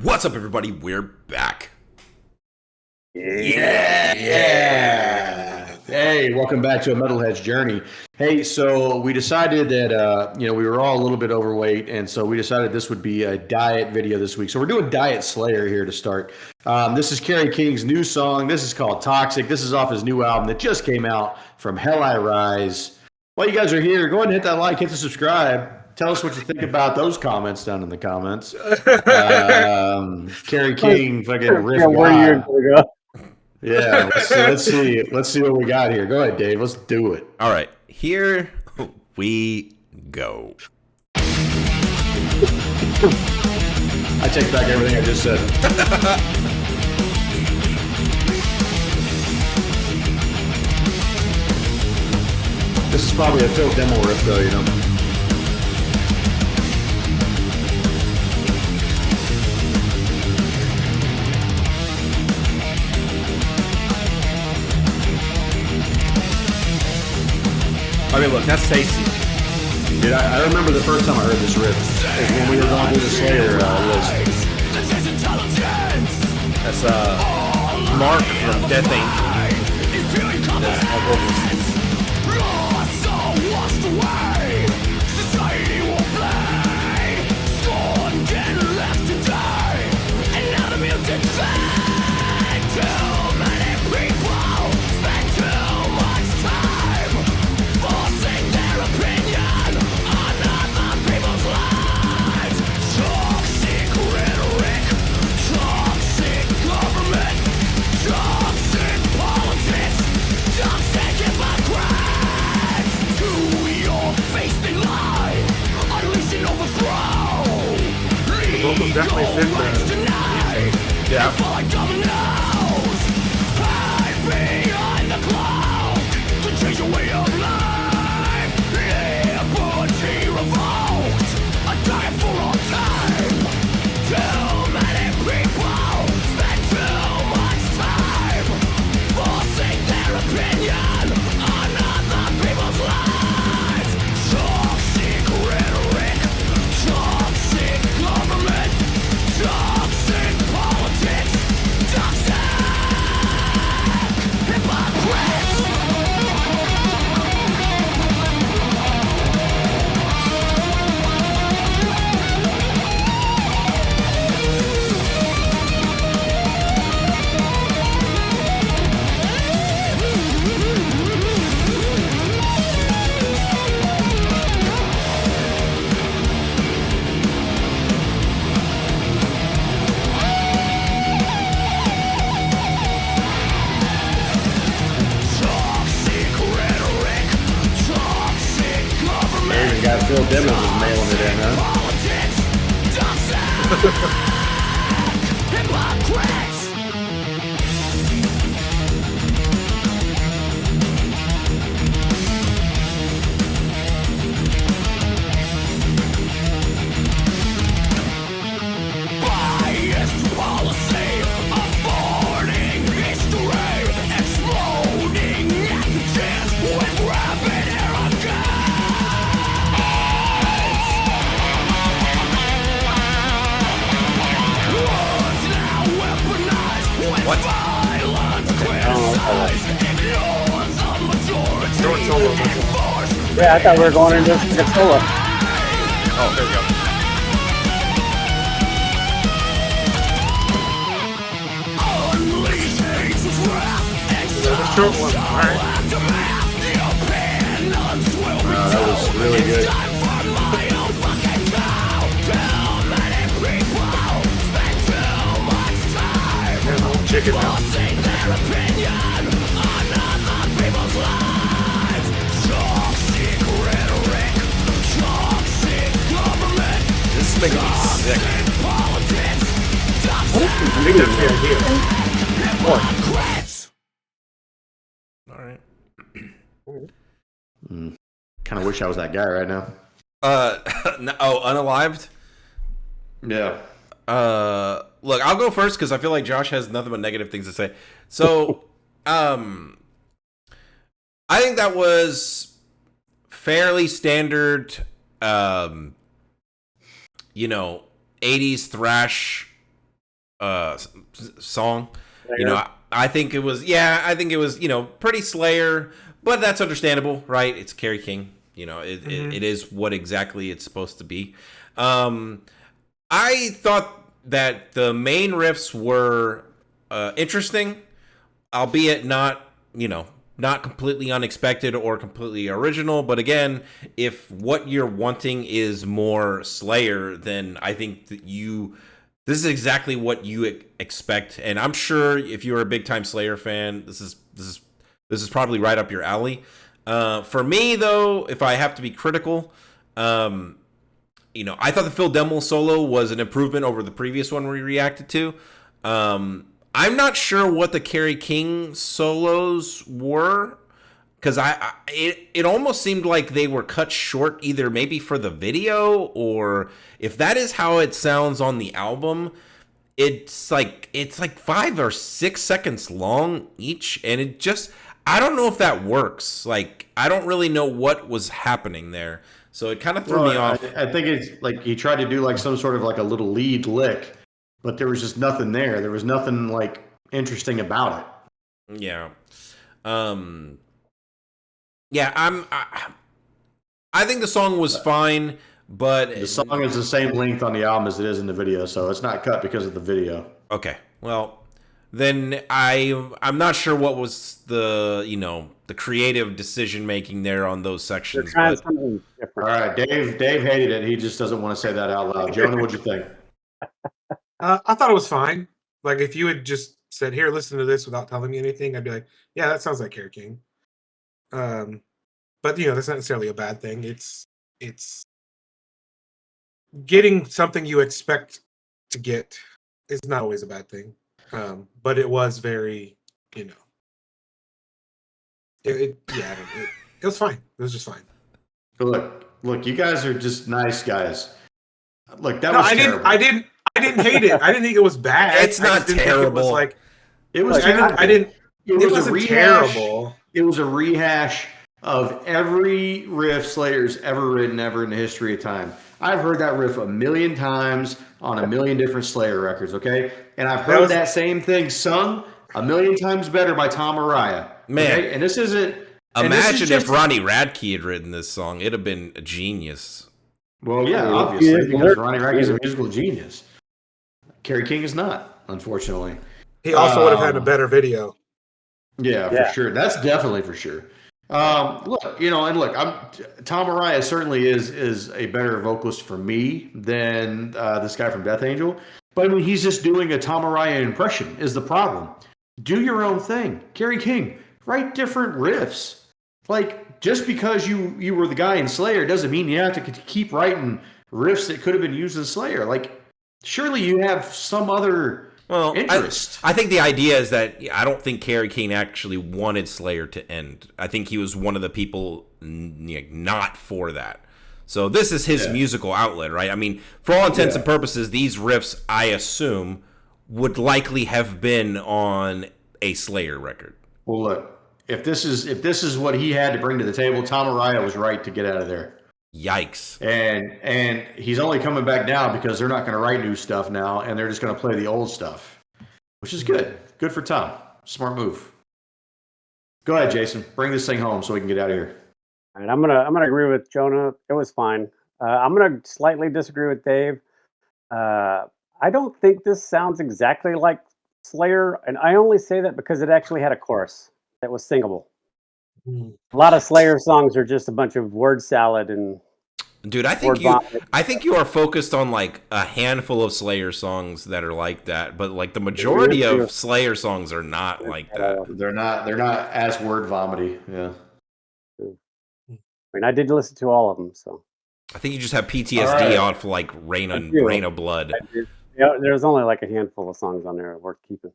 What's up, everybody? We're back. Yeah. Hey, welcome back to A Metalhead's Journey. Hey, so we decided that, we were all a little bit overweight, and so we decided this would be a diet video this week. So we're doing Diet Slayer here to start. This is Kerry King's new song. This is called Toxic. This is off his new album that just came out, From Hell I Rise. While you guys are here, go ahead and hit that like, hit the subscribe. Tell us what you think about those comments down in the comments. Kerry King, fucking riff god. Yeah, let's see what we got here. Go ahead, Dave. Let's do it. All right, here we go. I take back everything I just said. This is probably a Phil demo riff, though, you know. I mean, look, that's tasty. Dude, I remember the first time I heard this riff is when we were going through the Slayer list. That's Mark from Death Angel. That's all vocals. Vocals definitely fit the Yeah. Phil Demmons is mailing it in, huh? Yeah, I thought we were going into the solo. Oh, there we go. The short one, alright. Wow, that was really good. And old chicken now. This is making me sick. I think that's the idea. More. All right. Kind of wish I was that guy right now. Unalived? Yeah. Look, I'll go first because I feel like Josh has nothing but negative things to say. So, I think that was fairly standard, 80s thrash song. Slayer. You know, I think it was. Yeah, I think it was. You know, pretty Slayer, but that's understandable, right? It's Kerry King. You know, it is what exactly it's supposed to be. I thought that the main riffs were interesting, albeit not, you know, not completely unexpected or completely original. But again, if what you're wanting is more Slayer, then I think that this is exactly what you expect. And I'm sure if you're a big time Slayer fan, this is probably right up your alley. For me though, if I have to be critical, you know, I thought the Phil Demmel solo was an improvement over the previous one we reacted to. I'm not sure what the Kerry King solos were, because it almost seemed like they were cut short, either maybe for the video, or if that is how it sounds on the album, it's like 5 or 6 seconds long each, and it just, I don't know if that works. Like, I don't really know what was happening there. So it kind of threw me off. I think it's like he tried to do like some sort of like a little lead lick, but there was just nothing there. There was nothing like interesting about it. Yeah. Yeah, I think the song was fine, but The song is the same length on the album as it is in the video, so it's not cut because of the video. okay. Well, then I'm not sure what was the, you know, the creative decision making there on those sections. Trying But something different. All right, Dave hated it. He just doesn't want to say that out loud. Jonah, what'd you think? I thought it was fine. Like if you had just said, "Here, listen to this," without telling me anything, I'd be like, "Yeah, that sounds like Kerry King." But you know, that's not necessarily a bad thing. It's getting something you expect to get is not always a bad thing. But it was very, you know, it was fine. It was just fine. Look, you guys are just nice guys. Look, that was terrible. I didn't hate it. I didn't think it was bad. It's not terrible. It was terrible. It wasn't terrible. It was a rehash of every riff Slayer's ever written ever in the history of time. I've heard that riff a million times on a million different Slayer records, okay? And I've heard that same thing sung a million times better by Tom Araya. Man. Okay? And this isn't... Imagine if Ronnie Radke had written this song. It'd have been a genius. Well, yeah, obviously, because Ronnie Radke is a musical genius. Kerry King is not, unfortunately. He also would have had a better video. Yeah, for sure. That's definitely for sure. Look, you know, and look, Tom Araya certainly is a better vocalist for me than this guy from Death Angel. But I mean, he's just doing a Tom Araya impression is the problem. Do your own thing. Kerry King, write different riffs. Like, just because you were the guy in Slayer doesn't mean you have to keep writing riffs that could have been used in Slayer. Like, surely you have some other interest. I think the idea is that I don't think Kerry King actually wanted Slayer to end. I think he was one of the people not for that. So this is his musical outlet, right? I mean, for all intents and purposes, these riffs, I assume, would likely have been on a Slayer record. Well, look, if this is what he had to bring to the table, Tom Araya was right to get out of there. Yikes. And he's only coming back now because they're not going to write new stuff now, and they're just going to play the old stuff, which is good. Good for Tom. Smart move. Go ahead, Jason. Bring this thing home so we can get out of here. All right, I'm gonna agree with Jonah. It was fine. I'm gonna slightly disagree with Dave. I don't think this sounds exactly like Slayer, and I only say that because it actually had a chorus that was singable. A lot of Slayer songs are just a bunch of word salad and dude, I think you are focused on like a handful of Slayer songs that are like that, but like the majority of Slayer songs are not like that. They're not as word vomity. Yeah. I mean, I did listen to all of them, so I think you just have PTSD off like Rain of Blood. Yeah, there's only like a handful of songs on there worth keeping.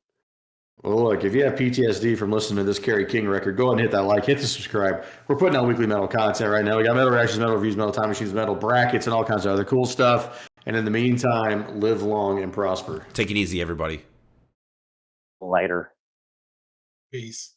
Well, look, if you have PTSD from listening to this Kerry King record, go ahead and hit that like, hit the subscribe. We're putting out weekly metal content right now. We got metal reactions, metal reviews, metal time machines, metal brackets, and all kinds of other cool stuff. And in the meantime, live long and prosper. Take it easy, everybody. Later. Peace.